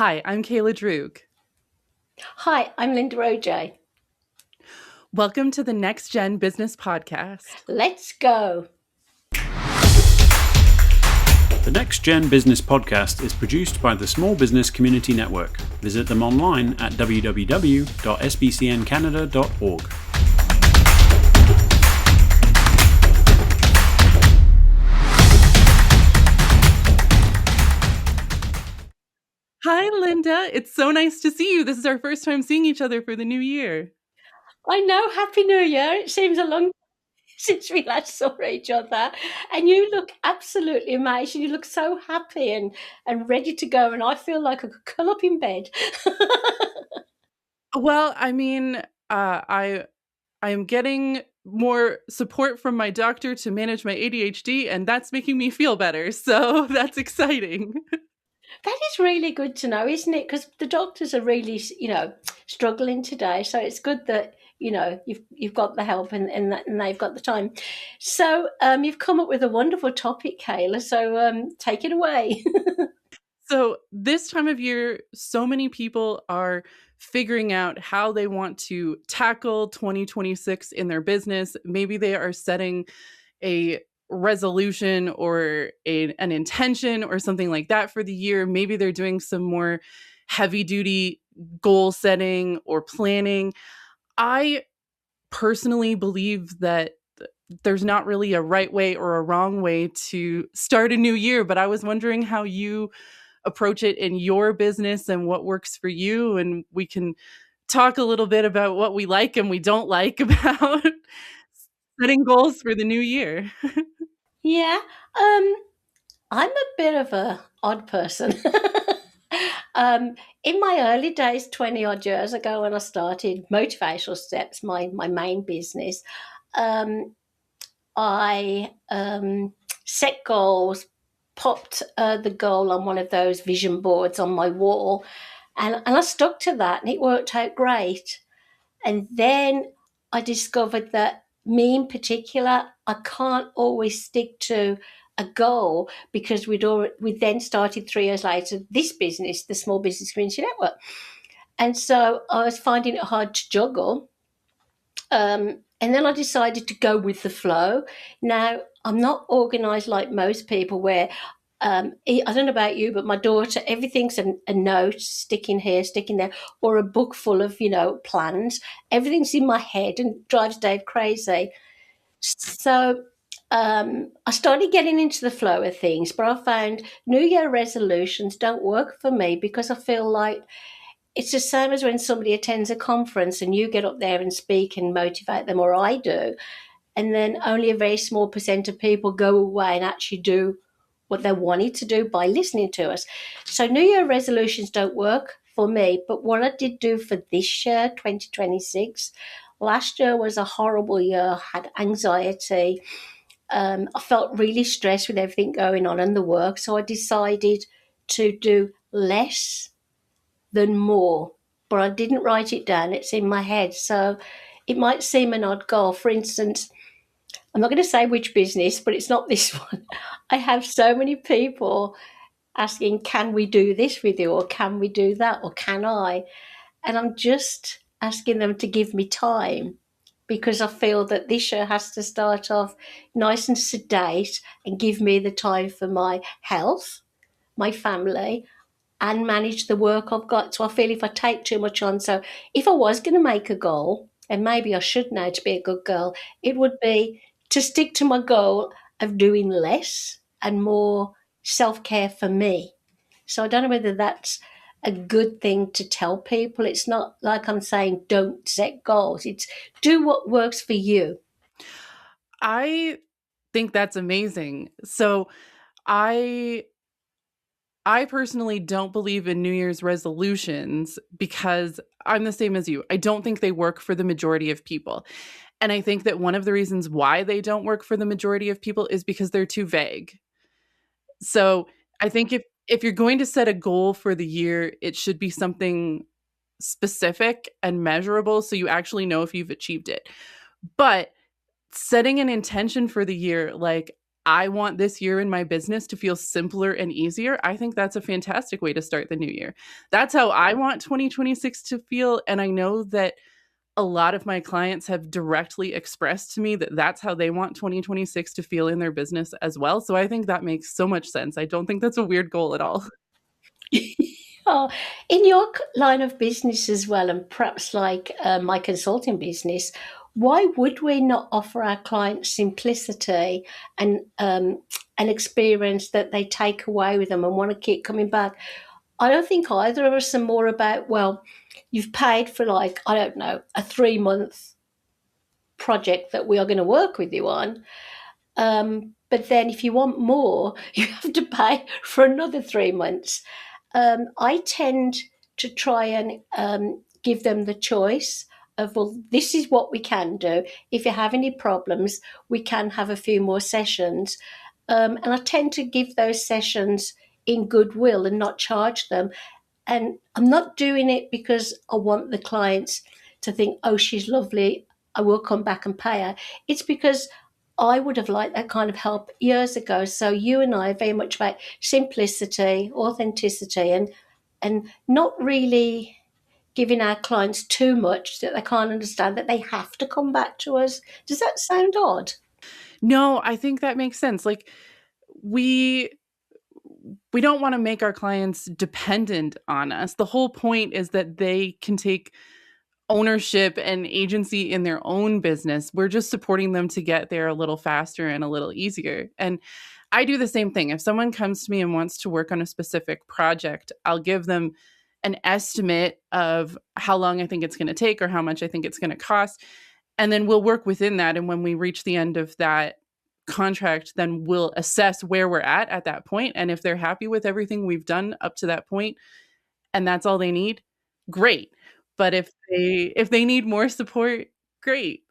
Hi, I'm Kayla Droog. Hi, I'm Linda OJ. Welcome to the Next Gen Business Podcast. Let's go. The Next Gen Business Podcast is produced by the Small Business Community Network. Visit them online at www.sbcncanada.org. Hi, Linda. It's so nice to see you. This is our first time seeing each other for the new year. I know, Happy New Year. It seems a long since we last saw each other. And you look absolutely amazing. You look so happy and ready to go. And I feel like I could curl up in bed. Well, I am getting more support from my doctor to manage my ADHD, and that's making me feel better. So that's exciting. That is really good to know, isn't it? Because the doctors are really, struggling today. So it's good that you've got the help and they've got the time. So you've come up with a wonderful topic, Kayla. So take it away. So this time of year, so many people are figuring out how they want to tackle 2026 in their business. Maybe they are setting a resolution or an intention or something like that for the year. Maybe they're doing some more heavy duty goal setting or planning. I personally believe that there's not really a right way or a wrong way to start a new year, but I was wondering how you approach it in your business and what works for you. And we can talk a little bit about what we like and we don't like about setting goals for the new year. Yeah, I'm a bit of a odd person. In my early days, 20 odd years ago, when I started Motivational Steps, my main business, um, I set goals, popped the goal on one of those vision boards on my wall, and I stuck to that, and it worked out great. And then I discovered that me in particular, I can't always stick to a goal because we then started 3 years later this business, the Small Business Community Network, and so I was finding it hard to juggle. And then I decided to go with the flow. Now I'm not organised like most people, where I don't know about you, but my daughter, everything's a note, sticking here, sticking there, or a book full of, plans. Everything's in my head and drives Dave crazy. So I started getting into the flow of things, but I found New Year resolutions don't work for me because I feel like it's the same as when somebody attends a conference and you get up there and speak and motivate them, or I do, and then only a very small percent of people go away and actually do what they wanted to do by listening to us. So New Year resolutions don't work for me. But what I did do for this year, 2026, last year was a horrible year. I had anxiety. I felt really stressed with everything going on in the work. So I decided to do less than more. But I didn't write it down. It's in my head. So it might seem an odd goal. For instance, I'm not going to say which business, but it's not this one. I have so many people asking, can we do this with you? Or can we do that? Or can I? And I'm just asking them to give me time because I feel that this year has to start off nice and sedate and give me the time for my health, my family, and manage the work I've got. So I feel if I take too much on, so if I was going to make a goal, and maybe I should know to be a good girl, it would be to stick to my goal of doing less and more self care for me. So I don't know whether that's a good thing to tell people. It's not like I'm saying don't set goals, it's do what works for you. I think that's amazing. So I I personally don't believe in New Year's resolutions because I'm the same as you. I don't think they work for the majority of people. And I think that one of the reasons why they don't work for the majority of people is because they're too vague. So, I think if you're going to set a goal for the year, it should be something specific and measurable so you actually know if you've achieved it. But setting an intention for the year, like I want this year in my business to feel simpler and easier, I think that's a fantastic way to start the new year. That's how I want 2026 to feel. And I know that a lot of my clients have directly expressed to me that that's how they want 2026 to feel in their business as well. So I think that makes so much sense. I don't think that's a weird goal at all. Oh, in your line of business as well, and perhaps like my consulting business, why would we not offer our clients simplicity and an experience that they take away with them and want to keep coming back? I don't think either of us are more about, well, you've paid for like, I don't know, a 3 month project that we are going to work with you on. But then if you want more, you have to pay for another 3 months. I tend to try and give them the choice of, well, this is what we can do. If you have any problems, we can have a few more sessions. And I tend to give those sessions in goodwill and not charge them. And I'm not doing it because I want the clients to think, oh, she's lovely, I will come back and pay her. It's because I would have liked that kind of help years ago. So you and I are very much about simplicity, authenticity, and not really giving our clients too much that they can't understand that they have to come back to us. Does that sound odd? No, I think that makes sense. Like we we don't want to make our clients dependent on us. The whole point is that they can take ownership and agency in their own business. We're just supporting them to get there a little faster and a little easier. And I do the same thing. If someone comes to me and wants to work on a specific project, I'll give them an estimate of how long I think it's going to take or how much I think it's going to cost. And then we'll work within that. And when we reach the end of that contract, then we'll assess where we're at that point. And if they're happy with everything we've done up to that point, and that's all they need, great. But if they need more support, great.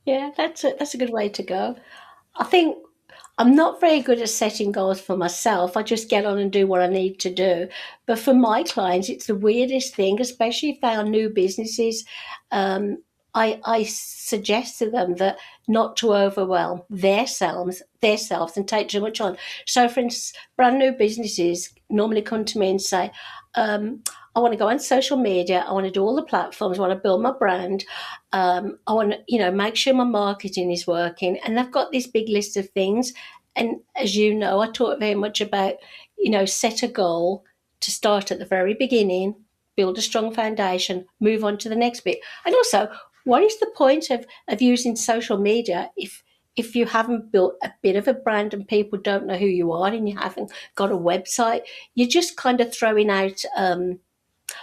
Yeah, that's a good way to go. I think I'm not very good at setting goals for myself. I just get on and do what I need to do. But for my clients, it's the weirdest thing, especially if they are new businesses. Um, I suggest to them that not to overwhelm themselves and take too much on. So, for instance, brand new businesses normally come to me and say, I want to go on social media. I want to do all the platforms. I want to build my brand. I want to, make sure my marketing is working. And I've got this big list of things. And as you know, I talk very much about, set a goal to start at the very beginning, build a strong foundation, move on to the next bit. And also, what is the point of using social media if you haven't built a bit of a brand and people don't know who you are and you haven't got a website? You're just kind of throwing out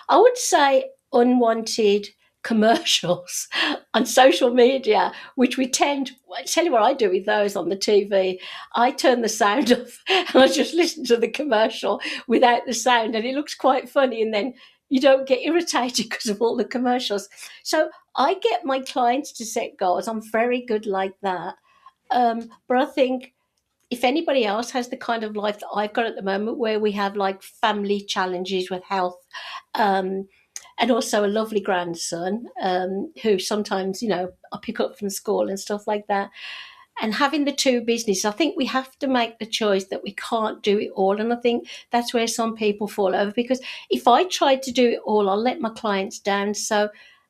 I would say unwanted commercials on social media, which we tend, I tell you what I do with those on the TV. I turn the sound off and I just listen to the commercial without the sound, and it looks quite funny. And then you don't get irritated because of all the commercials. So I get my clients to set goals. I'm very good like that. But I think if anybody else has the kind of life that I've got at the moment, where we have like family challenges with health, um, and also a lovely grandson who sometimes, I pick up from school and stuff like that. And having the two business, I think we have to make the choice that we can't do it all. And I think that's where some people fall over, because if I tried to do it all, I'll let my clients down. So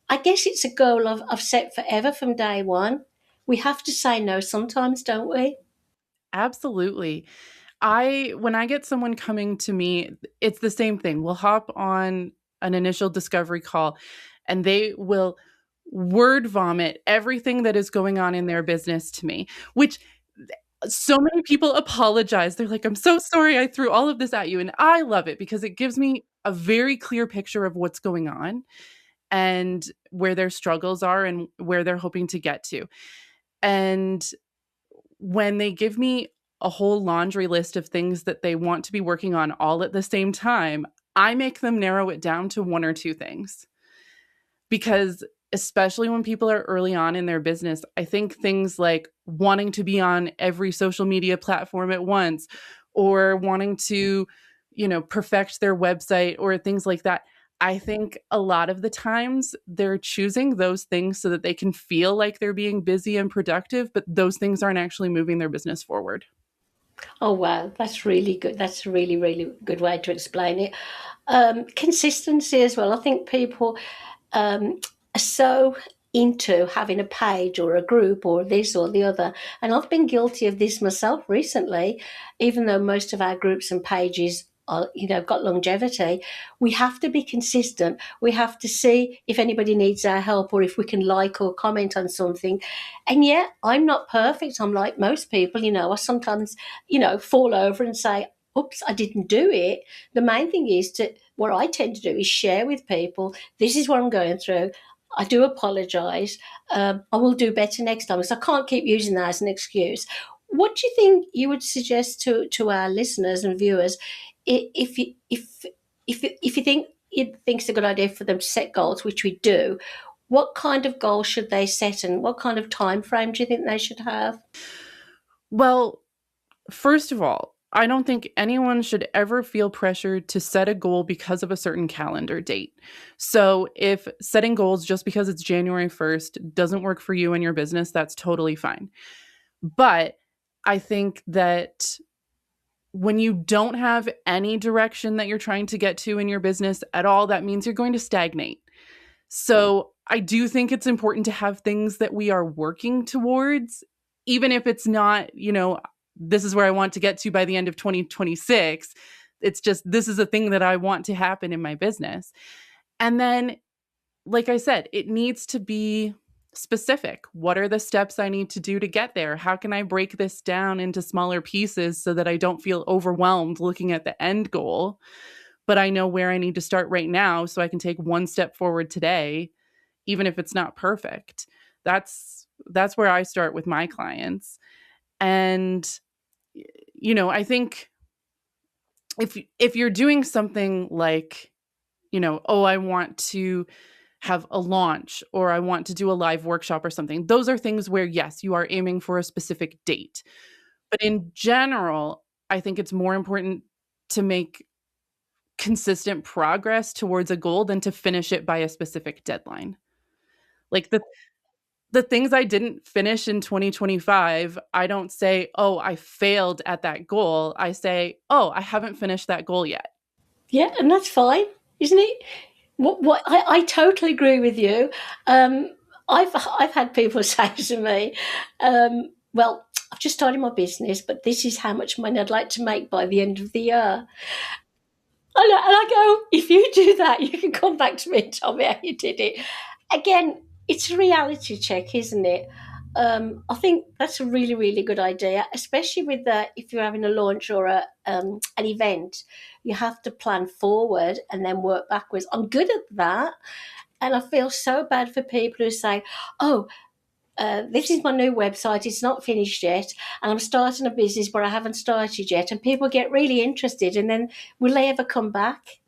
I guess it's a goal I've set forever from day one. We have to say no sometimes, don't we? Absolutely. When I get someone coming to me, it's the same thing. We'll hop on an initial discovery call and they will word vomit everything that is going on in their business to me, which so many people apologize. They're like, "I'm so sorry I threw all of this at you." And I love it because it gives me a very clear picture of what's going on and where their struggles are and where they're hoping to get to. And when they give me a whole laundry list of things that they want to be working on all at the same time, I make them narrow it down to one or two things. Because especially when people are early on in their business, I think things like wanting to be on every social media platform at once or wanting to, perfect their website or things like that. I think a lot of the times they're choosing those things so that they can feel like they're being busy and productive, but those things aren't actually moving their business forward. Oh, wow. That's really good. That's a really, really good way to explain it. Consistency as well. I think people are so into having a page or a group or this or the other. And I've been guilty of this myself recently, even though most of our groups and pages are, got longevity. We have to be consistent. We have to see if anybody needs our help or if we can like or comment on something. And yet I'm not perfect. I'm like most people, I sometimes, fall over and say, oops, I didn't do it. The main thing is what I tend to do is share with people, this is what I'm going through. I do apologise. I will do better next time. So I can't keep using that as an excuse. What do you think you would suggest to our listeners and viewers if you think it's a good idea for them to set goals, which we do? What kind of goals should they set, and what kind of time frame do you think they should have? Well, first of all, I don't think anyone should ever feel pressured to set a goal because of a certain calendar date. So, if setting goals just because it's January 1st doesn't work for you and your business, that's totally fine. But I think that when you don't have any direction that you're trying to get to in your business at all, that means you're going to stagnate. So I do think it's important to have things that we are working towards, even if it's not, this is where I want to get to by the end of 2026. It's just, this is a thing that I want to happen in my business. And then, like I said, it needs to be specific. What are the steps I need to do to get there? How can I break this down into smaller pieces so that I don't feel overwhelmed looking at the end goal, but I know where I need to start right now so I can take one step forward today, even if it's not perfect. That's where I start with my clients. And I think if you're doing something like, oh, I want to have a launch or I want to do a live workshop or something, those are things where, yes, you are aiming for a specific date. But in general, I think it's more important to make consistent progress towards a goal than to finish it by a specific deadline. Like the things I didn't finish in 2025, I don't say, "Oh, I failed at that goal." I say, "Oh, I haven't finished that goal yet." Yeah, and that's fine, isn't it? What I totally agree with you. I've had people say to me, "Well, I've just started my business, but this is how much money I'd like to make by the end of the year." And I go, if you do that, you can come back to me and tell me how you did it. Again, it's a reality check, isn't it? I think that's a really, really good idea, especially with if you're having a launch or an event. You have to plan forward and then work backwards. I'm good at that, and I feel so bad for people who say, "Oh, this is my new website. It's not finished yet, and I'm starting a business, but I haven't started yet." And people get really interested, and then will they ever come back?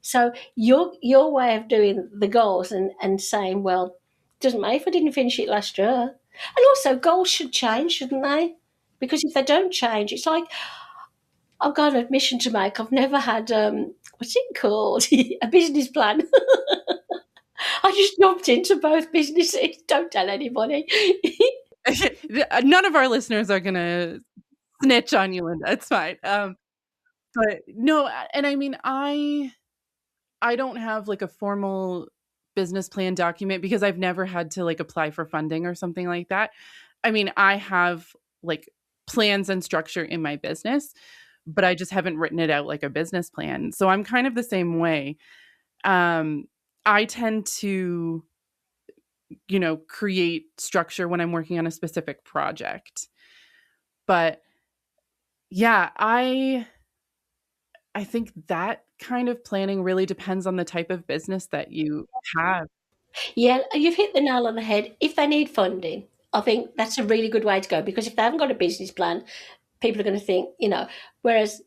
So your way of doing the goals and saying, well, it doesn't matter if I didn't finish it last year. And also, goals should change, shouldn't they? Because if they don't change, it's like I've got an admission to make. I've never had what's it called, a business plan. I just jumped into both businesses. Don't tell anybody. None of our listeners are going to snitch on you, Linda. It's fine. But no, and I mean, I don't have like a formal business plan document because I've never had to like apply for funding or something like that. I mean, I have like plans and structure in my business, but I just haven't written it out like a business plan. So I'm kind of the same way. I tend to, create structure when I'm working on a specific project. But yeah, I think that kind of planning really depends on the type of business that you have. Yeah, you've hit the nail on the head. If they need funding, I think that's a really good way to go, because if they haven't got a business plan, people are going to think, whereas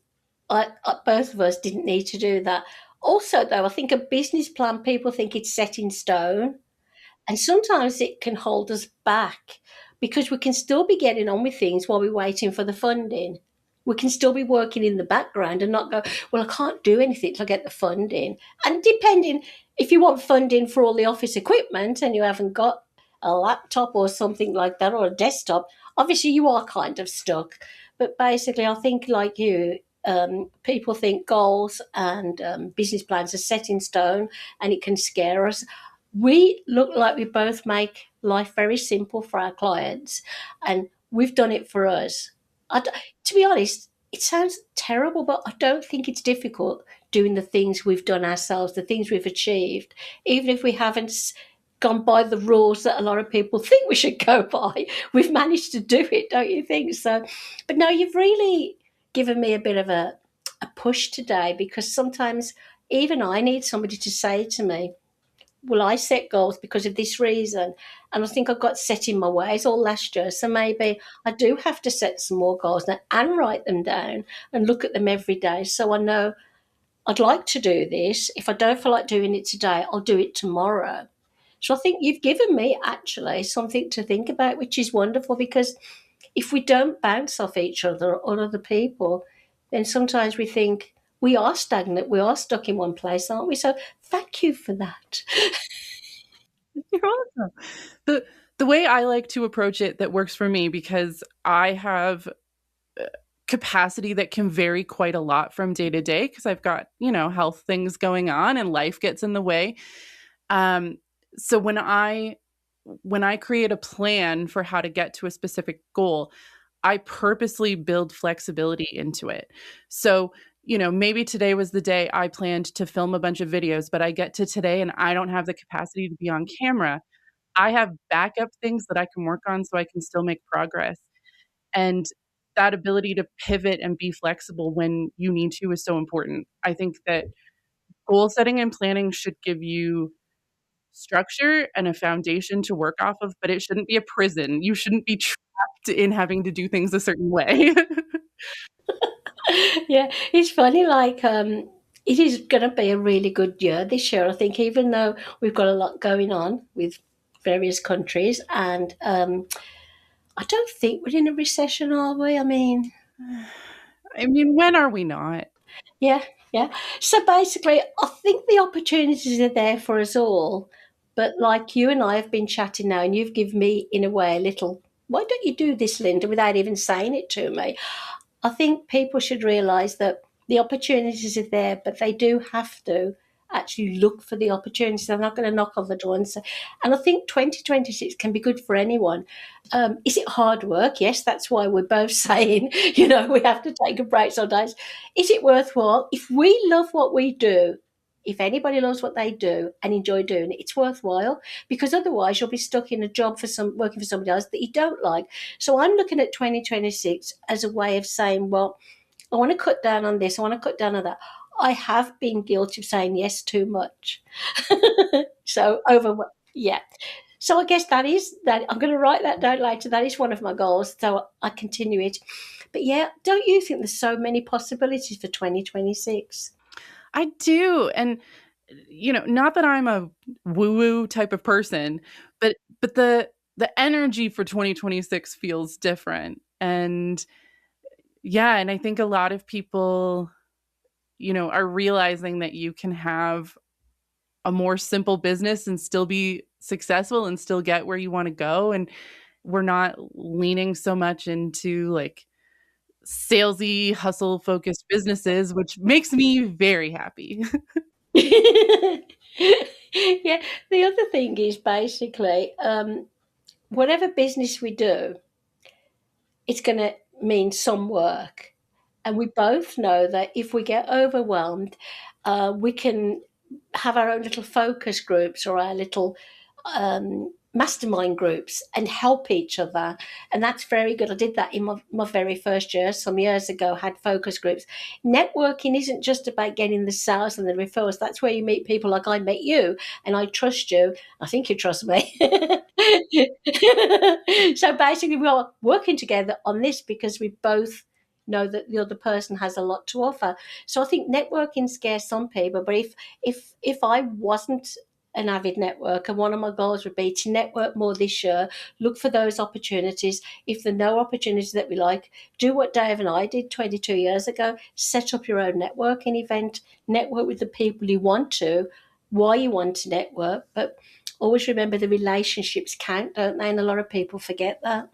both of us didn't need to do that. Also, though, I think a business plan, people think it's set in stone. And sometimes it can hold us back because we can still be getting on with things while we're waiting for the funding. We can still be working in the background and not go, well, I can't do anything till I get the funding. And depending, if you want funding for all the office equipment and you haven't got a laptop or something like that or a desktop, obviously you are kind of stuck. But basically, I think like you, people think goals and business plans are set in stone, and it can scare us. We look like we both make life very simple for our clients, and we've done it for us. To be honest, it sounds terrible, but I don't think it's difficult doing the things we've done ourselves, the things we've achieved, even if we haven't gone by the rules that a lot of people think we should go by. We've managed to do it, don't you think? So, but no, you've really given me a bit of a push today, because sometimes even I need somebody to say to me, well, I set goals because of this reason. And I think I got set in my ways all last year. So maybe I do have to set some more goals now and write them down and look at them every day, so I know I'd like to do this. If I don't feel like doing it today, I'll do it tomorrow. So I think you've given me actually something to think about, which is wonderful, because if we don't bounce off each other or other people, then sometimes we think we are stagnant, we are stuck in one place, aren't we? So thank you for that. You're welcome. The way I like to approach it that works for me, because I have capacity that can vary quite a lot from day to day, because I've got, health things going on and life gets in the way. Um, so when I create a plan for how to get to a specific goal, I purposely build flexibility into it. So, maybe today was the day I planned to film a bunch of videos, but I get to today and I don't have the capacity to be on camera. I have backup things that I can work on so I can still make progress. And that ability to pivot and be flexible when you need to is so important. I think that goal setting and planning should give you structure and a foundation to work off of, but it shouldn't be a prison. You shouldn't be trapped in having to do things a certain way. Yeah, it's funny, like it is going to be a really good year this year, I think, even though we've got a lot going on with various countries. And I don't think we're in a recession, are we? I mean, I mean, when are we not? yeah, yeah. So basically, I think the opportunities are there for us all. But like you and I have been chatting now, and you've given me, in a way, a little, why don't you do this, Linda, without even saying it to me? I think people should realise that the opportunities are there, but they do have to actually look for the opportunities. They're not going to knock on the door and say, and I think 2026 can be good for anyone. Is it hard work? Yes, that's why we're both saying, we have to take a break sometimes. Is it worthwhile? If we love what we do, if anybody loves what they do and enjoy doing it, it's worthwhile, because otherwise you'll be stuck in a job working for somebody else that you don't like. So I'm looking at 2026 as a way of saying, well, I want to cut down on this, I want to cut down on that. I have been guilty of saying yes too much. So yeah. So I guess that is that. I'm going to write that down later. That is one of my goals, so I continue it. But yeah, don't you think there's so many possibilities for 2026? I do. And not that I'm a woo-woo type of person, but the energy for 2026 feels different. And yeah, and I think a lot of people, are realizing that you can have a more simple business and still be successful and still get where you want to go. And we're not leaning so much into like salesy, hustle focused businesses, which makes me very happy. Yeah. The other thing is basically, whatever business we do, it's going to mean some work. And we both know that if we get overwhelmed, we can have our own little focus groups or our little mastermind groups and help each other. And that's very good. I did that in my very first year, some years ago, had focus groups. Networking isn't just about getting the sales and the referrals. That's where you meet people like I met you, and I trust you. I think you trust me. So basically, we are working together on this because we both know that the other person has a lot to offer. So I think networking scares some people, but if I wasn't an avid networker, one of my goals would be to network more this year, look for those opportunities. If there are no opportunities that we like, do what Dave and I did 22 years ago, set up your own networking event, network with the people you want to, why you want to network, but always remember the relationships count, don't they? And a lot of people forget that.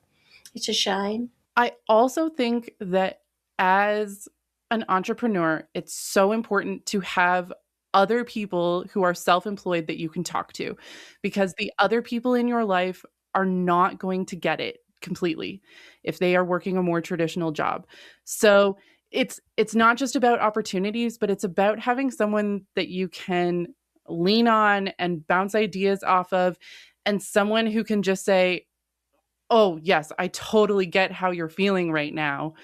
It's a shame. I also think that as an entrepreneur, it's so important to have other people who are self-employed that you can talk to, because the other people in your life are not going to get it completely if they are working a more traditional job. So it's not just about opportunities, but it's about having someone that you can lean on and bounce ideas off of, and someone who can just say, "Oh, yes, I totally get how you're feeling right now,"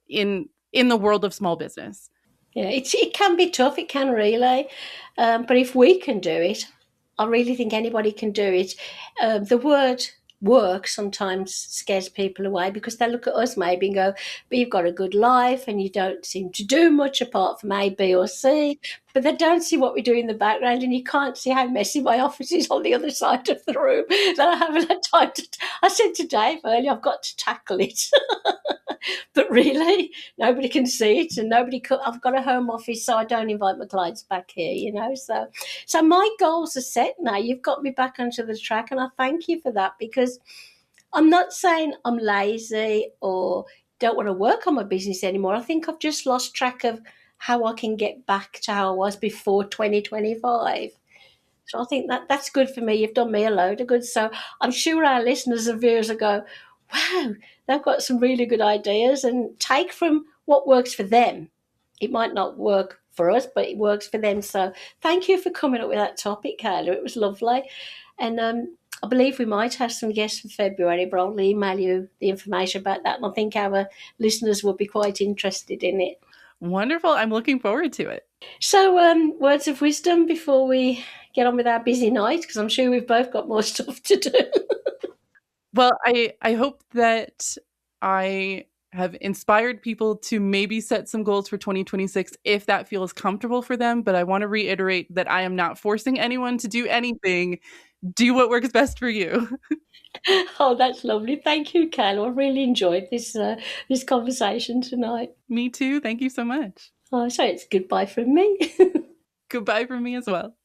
in the world of small business. Yeah, it can be tough. It can really, but if we can do it, I really think anybody can do it. The word work sometimes scares people away because they look at us maybe and go, "But you've got a good life and you don't seem to do much apart from A, B, or C." But they don't see what we do in the background, and you can't see how messy my office is on the other side of the room. That I haven't had time to. I said to Dave earlier, I've got to tackle it. But really, nobody can see it, and nobody could. I've got a home office, so I don't invite my clients back here, you know. So my goals are set now. You've got me back onto the track, and I thank you for that, because I'm not saying I'm lazy or don't want to work on my business anymore. I think I've just lost track of how I can get back to how I was before 2025. So I think that's good for me. You've done me a load of good. So I'm sure our listeners and viewers will go, wow, they've got some really good ideas, and take from what works for them. It might not work for us, but it works for them. So thank you for coming up with that topic, Kayla. It was lovely. And I believe we might have some guests for February, but I'll email you the information about that. And I think our listeners will be quite interested in it. Wonderful. I'm looking forward to it. So, words of wisdom before we get on with our busy night, because I'm sure we've both got more stuff to do. Well, I hope that I have inspired people to maybe set some goals for 2026 if that feels comfortable for them, but I want to reiterate that I am not forcing anyone to do anything. Do what works best for you. Oh, that's lovely. Thank you, Kayla. I really enjoyed this conversation tonight. Me too. Thank you so much. Oh, so it's goodbye from me. Goodbye from me as well.